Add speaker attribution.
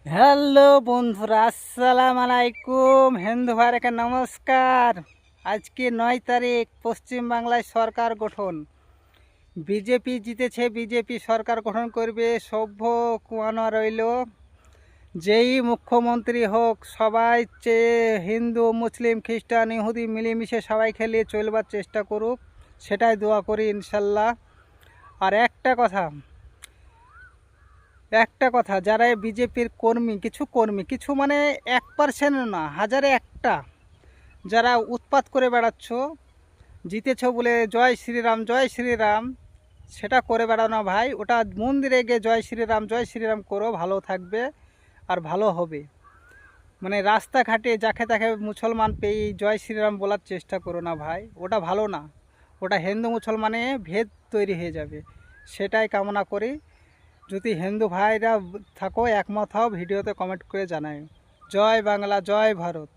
Speaker 1: Hello বন্ধুরা, আসসালামু আলাইকুম। হিন্দু ভাইকে নমস্কার। আজকে 9 তারিখ, পশ্চিমবাংলায় সরকার গঠন। বিজেপি জিতেছে, বিজেপি সরকার গঠন করবে। সভ্য কুয়ানো রইল। যেই মুখ্যমন্ত্রী হোক, সবাই চেয়ে হিন্দু মুসলিম খ্রিস্টান ইহুদি মিলেমিশে সবাই খেলিয়ে চলবার চেষ্টা করুক, সেটাই দোয়া করি ইনশাল্লাহ। আর একটা কথা, যারা বিজেপির কর্মী কিছু মানে 1% না, হাজারে একটা, যারা উৎপাত করে বেড়াচ্ছ, জিতেছ বলে জয় শ্রীরাম, সেটা করে বেড়ানো ভাই। ওটা মন্দিরে গিয়ে জয় শ্রীরাম করো, ভালো থাকবে আর ভালো হবে। মানে রাস্তাঘাটে যাকে তাকে মুসলমান পেয়ে জয় শ্রীরাম বলার চেষ্টা করো না ভাই, ওটা ভালো না। ওটা হিন্দু মুসলমানে ভেদ তৈরি হয়ে যাবে। সেটাই কামনা করি। যদি হিন্দু ভাইরা থাকো, একমত হও, ভিডিওতে কমেন্ট করে জানাই। জয় বাংলা, জয় ভারত।